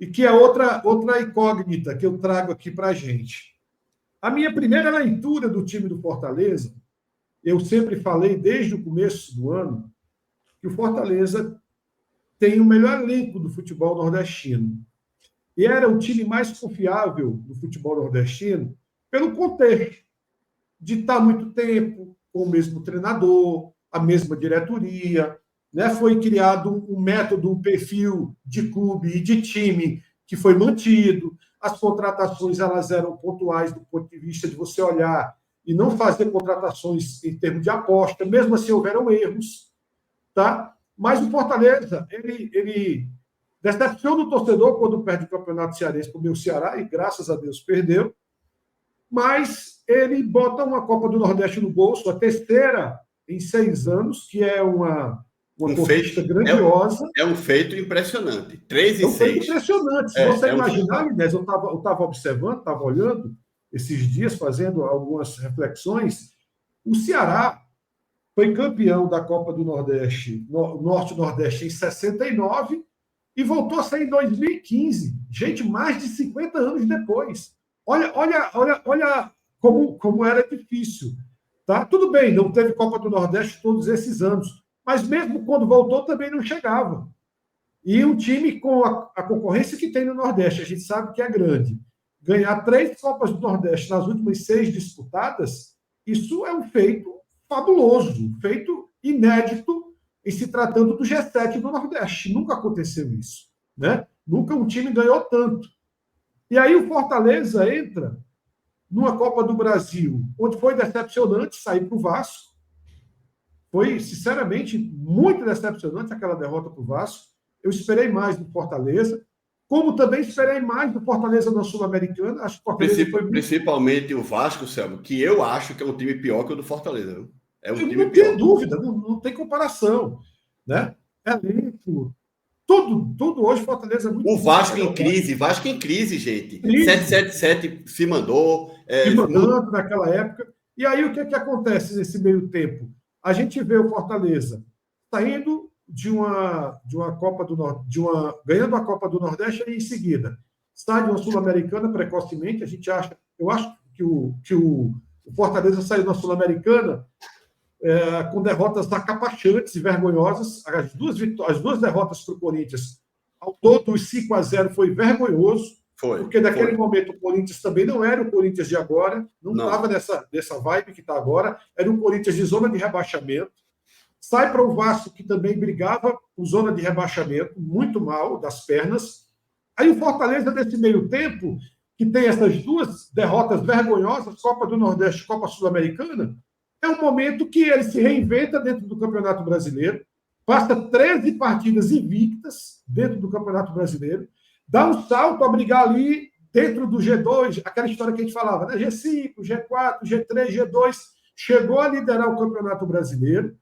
e que é outra incógnita que eu trago aqui para a gente. A minha primeira leitura do time do Fortaleza, eu sempre falei desde o começo do ano que o Fortaleza tem o melhor elenco do futebol nordestino. E era o time mais confiável do futebol nordestino pelo contexto de estar muito tempo com o mesmo treinador, a mesma diretoria, né? Foi criado um método, um perfil de clube e de time que foi mantido. As contratações elas eram pontuais do ponto de vista de você olhar e não fazer contratações em termos de aposta, mesmo assim houveram erros, tá? Mas o Fortaleza, ele decepciona o torcedor quando perde o Campeonato Cearense para o meu Ceará, e graças a Deus perdeu, mas ele bota uma Copa do Nordeste no bolso, a terceira em 6 anos, que é uma conquista grandiosa. É um feito impressionante. 3 e 6. É um feito impressionante. Se você imaginar, Inés, eu estava observando, estava olhando esses dias, fazendo algumas reflexões. O Ceará foi campeão da Copa do Nordeste, Norte-Nordeste, em 69 e voltou a ser em 2015. Gente, mais de 50 anos depois. Olha como era difícil. Tá? Tudo bem, não teve Copa do Nordeste todos esses anos, mas mesmo quando voltou também não chegava. E um time com a concorrência que tem no Nordeste, a gente sabe que é grande, ganhar 3 Copas do Nordeste nas últimas 6 disputadas, isso é um feito fabuloso, um feito inédito em se tratando do G7 do Nordeste. Nunca aconteceu isso, né? Nunca um time ganhou tanto. E aí o Fortaleza entra numa Copa do Brasil, onde foi decepcionante sair para o Vasco. Foi, sinceramente, muito decepcionante aquela derrota para o Vasco. Eu esperei mais do Fortaleza, como também esperei mais do Fortaleza na Sul-Americana. Acho que o Fortaleza foi muito... Principalmente o Vasco, Selma, que eu acho que é um time pior que o do Fortaleza. É um time não pior. Tem dúvida, não tem comparação. Né? Elenco, tudo hoje Fortaleza é muito... O Vasco em crise, gente. 777 se mandou. Se mandando naquela época. E aí o que acontece nesse meio tempo? A gente vê o Fortaleza saindo de uma Copa do Nordeste, ganhando a Copa do Nordeste e em seguida sai de uma Sul-Americana precocemente. Eu acho que o Fortaleza saiu da Sul-Americana com derrotas acapachantes e vergonhosas. As duas derrotas para o Corinthians, ao todo, os 5-0 foi vergonhoso. Porque naquele momento o Corinthians também não era o Corinthians de agora, não estava nessa vibe que está agora, era um Corinthians de zona de rebaixamento. Sai para o Vasco, que também brigava com zona de rebaixamento, muito mal das pernas. Aí o Fortaleza, nesse meio tempo, que tem essas 2 derrotas vergonhosas, Copa do Nordeste e Copa Sul-Americana, é um momento que ele se reinventa dentro do Campeonato Brasileiro, passa 13 partidas invictas dentro do Campeonato Brasileiro, dá um salto a brigar ali dentro do G2, aquela história que a gente falava, né? G5, G4, G3, G2, chegou a liderar o Campeonato Brasileiro.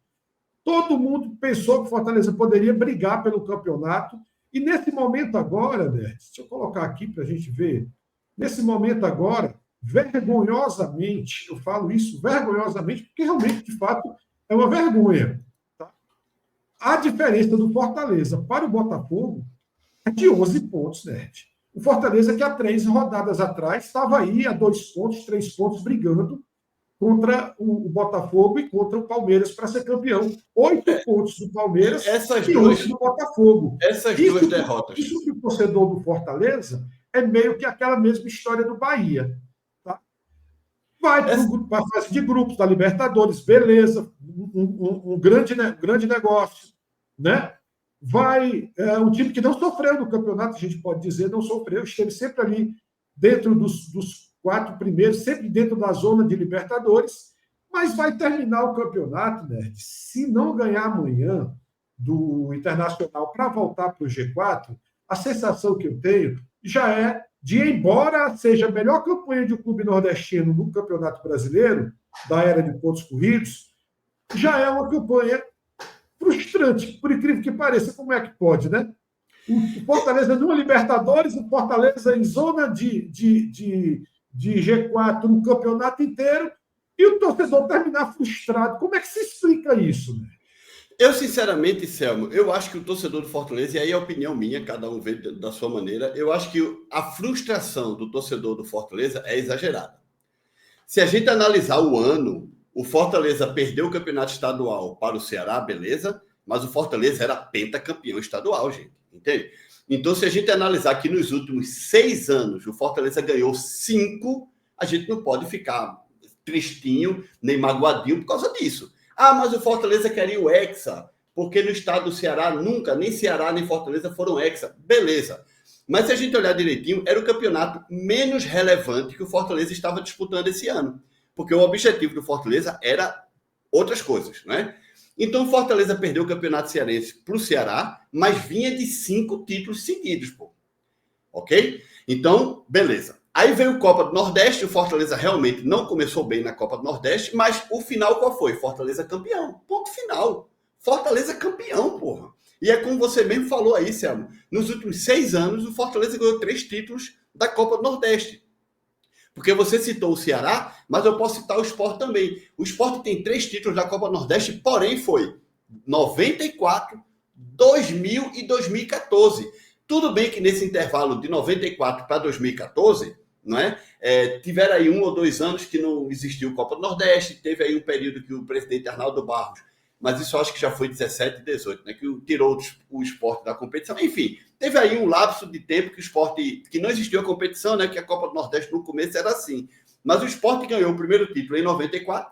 Todo mundo pensou que o Fortaleza poderia brigar pelo campeonato. E nesse momento agora, né, deixa eu colocar aqui para a gente ver, nesse momento agora, vergonhosamente, eu falo isso vergonhosamente, porque realmente, de fato, é uma vergonha. Tá? A diferença do Fortaleza para o Botafogo de 11 pontos, né? O Fortaleza, que há 3 rodadas atrás, estava aí a 2 pontos, 3 pontos, brigando contra o Botafogo e contra o Palmeiras para ser campeão. 8 pontos do Palmeiras e 8 do Botafogo. Essas duas derrotas. Isso que o torcedor do Fortaleza é meio que aquela mesma história do Bahia. Tá? Vai para a fase de grupos da Libertadores, beleza, um grande negócio, né? Um time que não sofreu no campeonato, a gente pode dizer, não sofreu, esteve sempre ali dentro dos 4 primeiros, sempre dentro da zona de Libertadores, mas vai terminar o campeonato, né? Se não ganhar amanhã do Internacional para voltar para o G4, a sensação que eu tenho já é de, embora seja a melhor campanha de um clube nordestino no Campeonato Brasileiro, da era de pontos corridos, já é uma campanha frustrante, por incrível que pareça. Como é que pode, né? O Fortaleza numa Libertadores, o Fortaleza em zona de G4 no campeonato inteiro, e o torcedor terminar frustrado. Como é que se explica isso, né? Eu, sinceramente, Selmo, eu acho que o torcedor do Fortaleza, e aí é a opinião minha, cada um vê da sua maneira, eu acho que a frustração do torcedor do Fortaleza é exagerada. Se a gente analisar o ano, o Fortaleza perdeu o campeonato estadual para o Ceará, beleza, mas o Fortaleza era pentacampeão estadual, gente, entende? Então, se a gente analisar que nos últimos 6 anos o Fortaleza ganhou 5, a gente não pode ficar tristinho nem magoadinho por causa disso. Ah, mas o Fortaleza queria o Hexa, porque no estado do Ceará nunca, nem Ceará nem Fortaleza foram Hexa. Beleza. Mas se a gente olhar direitinho, era o campeonato menos relevante que o Fortaleza estava disputando esse ano. Porque o objetivo do Fortaleza era outras coisas, né? Então o Fortaleza perdeu o campeonato cearense para o Ceará, mas vinha de 5 títulos seguidos, pô. Ok? Então, beleza. Aí veio a Copa do Nordeste, o Fortaleza realmente não começou bem na Copa do Nordeste, mas o final qual foi? Fortaleza campeão. Ponto final. Fortaleza campeão, porra. E é como você mesmo falou aí, Selmo. Nos últimos 6 anos, o Fortaleza ganhou 3 títulos da Copa do Nordeste. Porque você citou o Ceará, mas eu posso citar o Sport também. O Sport tem 3 títulos da Copa do Nordeste, porém foi 94, 2000 e 2014. Tudo bem que nesse intervalo de 94 para 2014, não é? Tiveram aí 1 ou 2 anos que não existiu Copa do Nordeste, teve aí um período que o presidente Arnaldo Barros, mas isso eu acho que já foi 17 e 18, né? Que tirou o esporte da competição. Enfim, teve aí um lapso de tempo que o esporte, que não existiu a competição, né? Que a Copa do Nordeste no começo era assim. Mas o esporte ganhou o primeiro título em 94,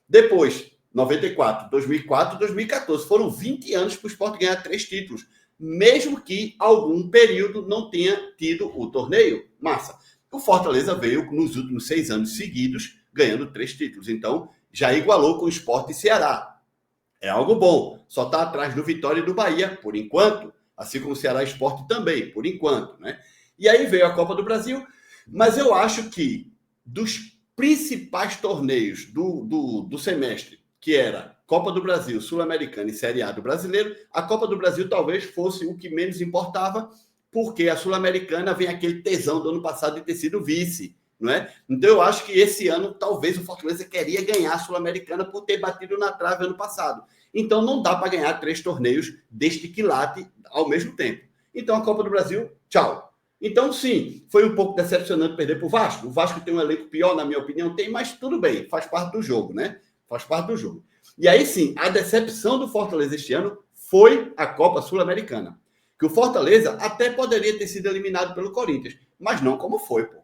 depois 94, 2004, 2014. Foram 20 anos para o esporte ganhar 3 títulos, mesmo que algum período não tenha tido o torneio. Massa. O Fortaleza veio nos últimos 6 anos seguidos ganhando 3 títulos. Então, já igualou com o Sport e Ceará. É algo bom. Só está atrás do Vitória e do Bahia, por enquanto. Assim como o Ceará e Sport também, por enquanto, né? E aí veio a Copa do Brasil. Mas eu acho que dos principais torneios do semestre, que era Copa do Brasil, Sul-Americana e Série A do Brasileiro, a Copa do Brasil talvez fosse o que menos importava, porque a Sul-Americana vem aquele tesão do ano passado de ter sido vice, não é? Então eu acho que esse ano talvez o Fortaleza queria ganhar a Sul-Americana por ter batido na trave ano passado. Então não dá para ganhar 3 torneios deste quilate ao mesmo tempo. Então a Copa do Brasil, tchau. Então sim, foi um pouco decepcionante perder para o Vasco. O Vasco tem um elenco pior, na minha opinião, tem, mas tudo bem, faz parte do jogo, né? Faz parte do jogo. E aí sim, a decepção do Fortaleza este ano foi a Copa Sul-Americana. Que o Fortaleza até poderia ter sido eliminado pelo Corinthians, mas não como foi, pô.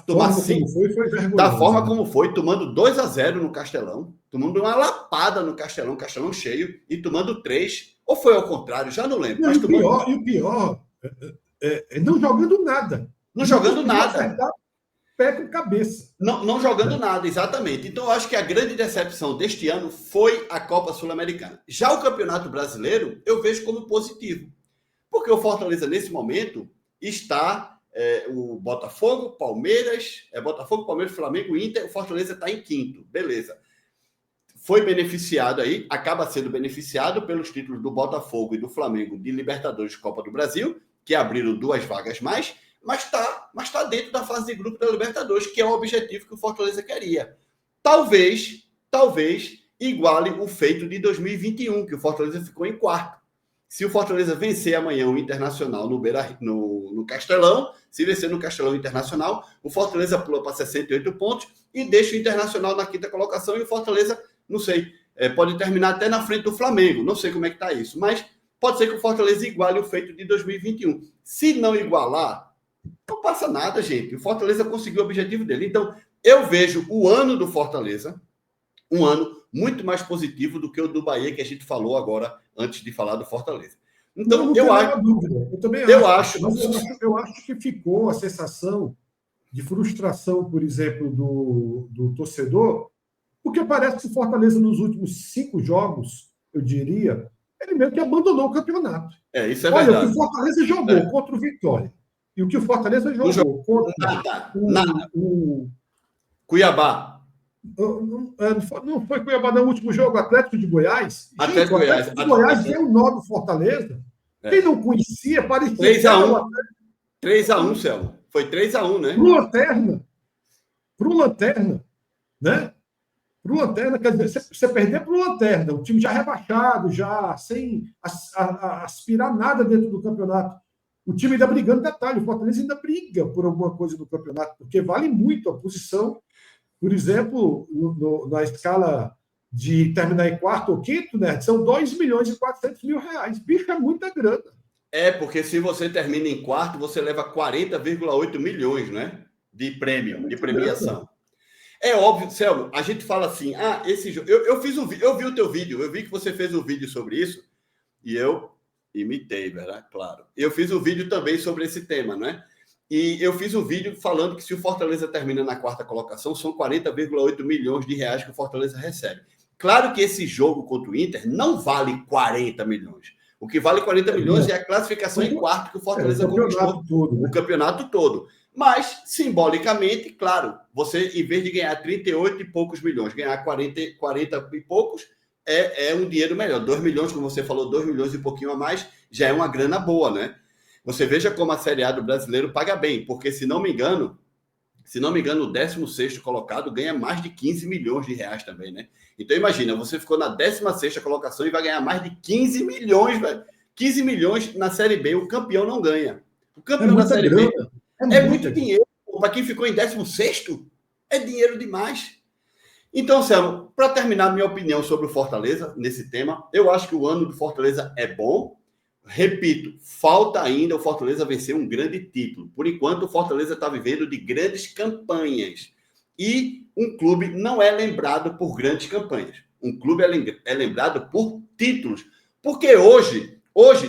Foi vergonhoso. Da forma como foi, tomando 2-0 no Castelão, tomando uma lapada no Castelão, Castelão cheio, e tomando 3, ou foi ao contrário, já não lembro. Não, e o pior, não jogando nada. Não jogando nada. Pé com cabeça. Não jogando nada, exatamente. Então, eu acho que a grande decepção deste ano foi a Copa Sul-Americana. Já o Campeonato Brasileiro, eu vejo como positivo. Porque o Fortaleza, nesse momento, está o Botafogo, Palmeiras, Flamengo, Inter, o Fortaleza está em 5º. Beleza. Foi beneficiado aí, acaba sendo beneficiado pelos títulos do Botafogo e do Flamengo de Libertadores de Copa do Brasil, que abriram 2 vagas mais, mas está dentro da fase de grupo da Libertadores, que é o objetivo que o Fortaleza queria. Talvez iguale o feito de 2021, que o Fortaleza ficou em 4º. Se o Fortaleza vencer amanhã o Internacional no Castelão, se vencer no Castelão Internacional, o Fortaleza pula para 68 pontos e deixa o Internacional na 5ª colocação e o Fortaleza, não sei, pode terminar até na frente do Flamengo. Não sei como é que está isso, mas pode ser que o Fortaleza iguale o feito de 2021. Se não igualar, não passa nada, gente. O Fortaleza conseguiu o objetivo dele. Então, eu vejo o ano do Fortaleza um ano muito mais positivo do que o do Bahia que a gente falou agora, antes de falar do Fortaleza. Então, não eu acho... Dúvida. Eu também acho. Eu acho que ficou a sensação de frustração, por exemplo, do torcedor, porque parece que o Fortaleza, nos últimos 5 jogos, eu diria, ele meio que abandonou o campeonato. Isso é verdade. Olha, o que o Fortaleza jogou contra o Vitória e o que o Fortaleza jogou contra o Cuiabá. Não foi Cuiabá no último jogo, Atlético de Goiás. Atlético de Goiás é o nome do Fortaleza. Quem não conhecia, parecia 3-1. 3-1, Selmo. Foi 3-1, né? Pro Lanterna. Né? para o Lanterna, quer dizer, você perder para o Lanterna, o time já rebaixado, já sem aspirar nada dentro do campeonato. O time ainda brigando, detalhe, o Fortaleza ainda briga por alguma coisa no campeonato, porque vale muito a posição, por exemplo, na escala de terminar em quarto ou quinto, né? São 2 milhões e 400 mil reais. Bicho, é muita grana. Porque se você termina em quarto, você leva 40,8 milhões, né? De prêmio, de premiação. Grana. É óbvio, Selmo, a gente fala assim, esse jogo... Eu vi o teu vídeo, eu vi que você fez um vídeo sobre isso, e eu imitei, verdade? Claro. Eu fiz um vídeo também sobre esse tema, né? E eu fiz um vídeo falando que se o Fortaleza termina na quarta colocação, são 40,8 milhões de reais que o Fortaleza recebe. Claro que esse jogo contra o Inter não vale 40 milhões. O que vale 40 milhões é a classificação em quarto que o Fortaleza conquistou o campeonato todo. Mas, simbolicamente, claro, você, em vez de ganhar 38 e poucos milhões, ganhar 40 e poucos, é um dinheiro melhor. 2 milhões, como você falou, 2 milhões e pouquinho a mais, já é uma grana boa, né? Você veja como a Série A do brasileiro paga bem, porque, se não me engano, o 16º colocado ganha mais de 15 milhões de reais também, né? Então, imagina, você ficou na 16ª colocação e vai ganhar mais de 15 milhões, velho. 15 milhões na Série B, o campeão não ganha. O campeão da Série B é muito dinheiro. Para quem ficou em 16º, é dinheiro demais. Então, Selmo, para terminar minha opinião sobre o Fortaleza, nesse tema, eu acho que o ano do Fortaleza é bom. Repito, falta ainda o Fortaleza vencer um grande título. Por enquanto, o Fortaleza está vivendo de grandes campanhas. E um clube não é lembrado por grandes campanhas. Um clube é lembrado por títulos. Porque hoje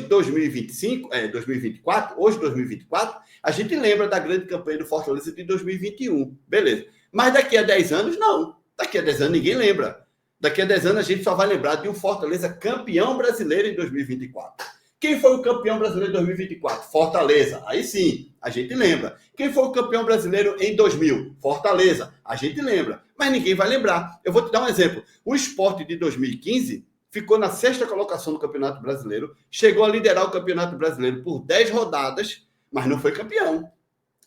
2024, a gente lembra da grande campanha do Fortaleza de 2021. Beleza. Mas daqui a 10 anos, não. Daqui a 10 anos, ninguém lembra. Daqui a 10 anos, a gente só vai lembrar de um Fortaleza campeão brasileiro em 2024. Quem foi o campeão brasileiro em 2024? Fortaleza. Aí sim, a gente lembra. Quem foi o campeão brasileiro em 2000? Fortaleza. A gente lembra. Mas ninguém vai lembrar. Eu vou te dar um exemplo. O Sport de 2015 ficou na 6ª colocação do Campeonato Brasileiro, chegou a liderar o Campeonato Brasileiro por 10 rodadas, mas não foi campeão.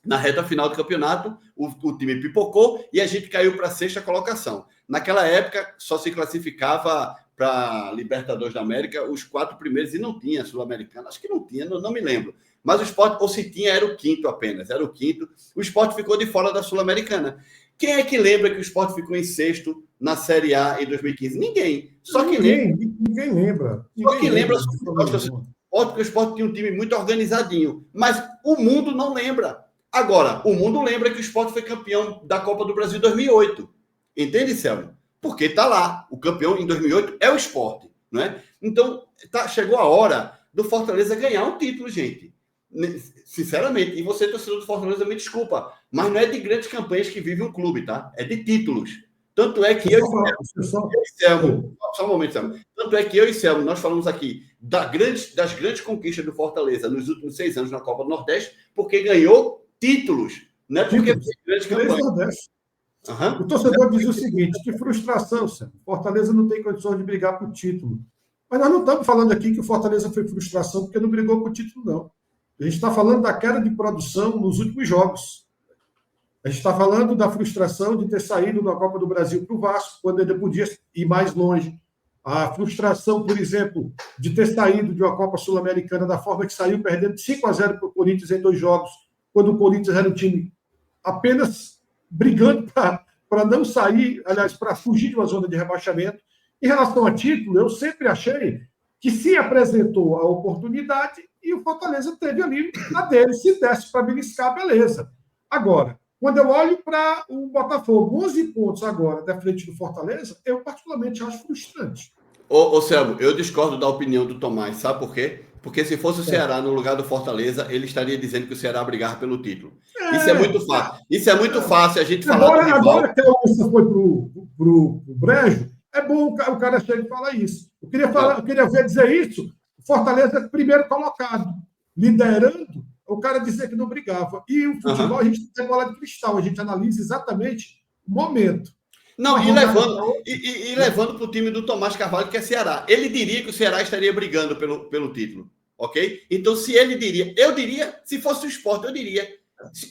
Na reta final do campeonato, o time pipocou e a gente caiu para a 6ª colocação. Naquela época, só se classificava para Libertadores da América os 4 primeiros e não tinha Sul-Americana. Acho que não tinha, não me lembro. Mas o Sport, ou se tinha, era o 5º apenas. Era o 5º. O Sport ficou de fora da Sul-Americana. Quem é que lembra que o Sport ficou em 6º na Série A em 2015? Ninguém. Ninguém lembra. Só que lembra porque o Sport tinha um time muito organizadinho. Mas o mundo não lembra. Agora, o mundo lembra que o Sport foi campeão da Copa do Brasil em 2008. Entende, Selma? Porque está lá. O campeão em 2008 é o Sport. Não é? Então, chegou a hora do Fortaleza ganhar um título, gente. Sinceramente. E você, torcedor do Fortaleza, me desculpa. Mas não é de grandes campanhas que vive um clube, tá? É de títulos. Tanto é que Só um momento, Selma. Tanto é que eu e Selma, nós falamos aqui das grandes conquistas do Fortaleza nos últimos 6 anos na Copa do Nordeste, porque ganhou títulos. Não é porque fez grandes campanhas. Uhum. O torcedor diz o seguinte: que frustração, Selma. Fortaleza não tem condições de brigar por título. Mas nós não estamos falando aqui que o Fortaleza foi frustração porque não brigou por título, não. A gente está falando da queda de produção nos últimos jogos. A gente está falando da frustração de ter saído da Copa do Brasil para o Vasco, quando ele podia ir mais longe. A frustração, por exemplo, de ter saído de uma Copa Sul-Americana da forma que saiu, perdendo 5-0 para o Corinthians em 2 jogos, quando o Corinthians era um time apenas brigando para não sair, aliás, para fugir de uma zona de rebaixamento. Em relação a título, eu sempre achei que se apresentou a oportunidade e o Fortaleza teve ali na dele, se desse para beliscar, beleza. Agora, quando eu olho para o Botafogo, 11 pontos agora da frente do Fortaleza, eu particularmente acho frustrante. Ô Selmo, eu discordo da opinião do Tomás, sabe por quê? Porque se fosse o Ceará no lugar do Fortaleza, ele estaria dizendo que o Ceará brigar pelo título. Isso é muito fácil. Isso é muito fácil a gente falar do rival. Agora que a Alça foi pro Brejo, é bom o cara chegar e falar isso. Eu queria ver dizer isso. O Fortaleza é primeiro colocado, liderando, o cara dizer que não brigava. E o futebol, a gente não tem bola de cristal, a gente analisa exatamente o momento. Não, e levando para o time do Tomás Carvalho, que é Ceará. Ele diria que o Ceará estaria brigando pelo título, ok? Então, se ele diria... Eu diria, se fosse o Sport, eu diria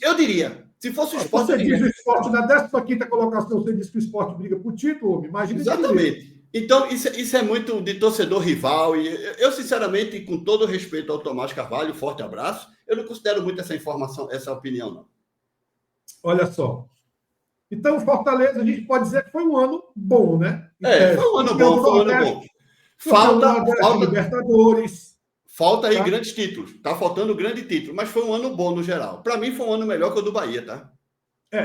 Eu diria, se fosse o Sport, Você diz o Sport na 15ª colocação, você diz que o Sport briga por título, homem. Imagina. Exatamente. Então, isso é muito de torcedor rival. E eu, sinceramente, com todo respeito ao Tomás Carvalho, forte abraço, eu não considero muito essa informação, essa opinião, não. Olha só. Então, o Fortaleza, a gente pode dizer que foi um ano bom, né? Foi um ano bom, foi um ano bom. Falta Libertadores. Falta aí grandes títulos. Tá faltando grande título, mas foi um ano bom no geral. Para mim, foi um ano melhor que o do Bahia, tá?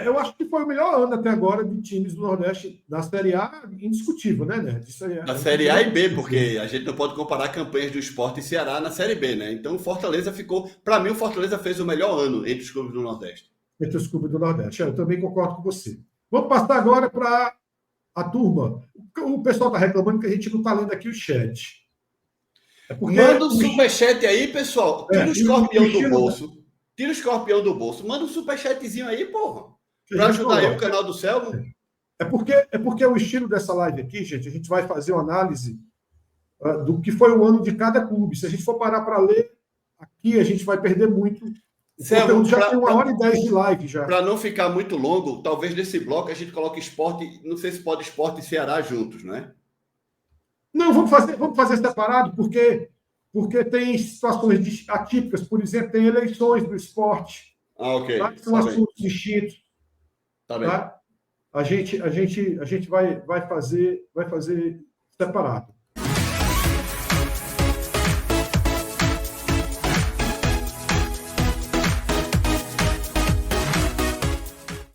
Eu acho que foi o melhor ano até agora de times do Nordeste na Série A, indiscutível, né, Nerd? Isso aí na Série A e B, porque a gente não pode comparar campanhas do Sport e Ceará na Série B, né? Então, o Fortaleza ficou... Para mim, o Fortaleza fez o melhor ano entre os clubes do Nordeste. Entre os clubes do Nordeste. Eu também concordo com você. Vamos passar agora para a turma. O pessoal está reclamando que a gente não está lendo aqui o chat. Manda o superchat aí, pessoal. Tira o escorpião do bolso. Tira o escorpião do bolso. Manda um superchatzinho aí, porra. Para ajudar aí o canal do Selmo. É porque o estilo dessa live aqui, gente, a gente vai fazer uma análise do que foi o ano de cada clube. Se a gente for parar para ler aqui, a gente vai perder muito. O conteúdo já tem 1h10 de live já. Para não ficar muito longo, talvez nesse bloco a gente coloque esporte, não sei se pode esporte e Ceará juntos, né? Não, vamos fazer separado, porque tem situações atípicas, por exemplo, tem eleições do esporte. Ok. Tá? São assuntos distintos. Tá bem. Tá? A gente vai fazer separado.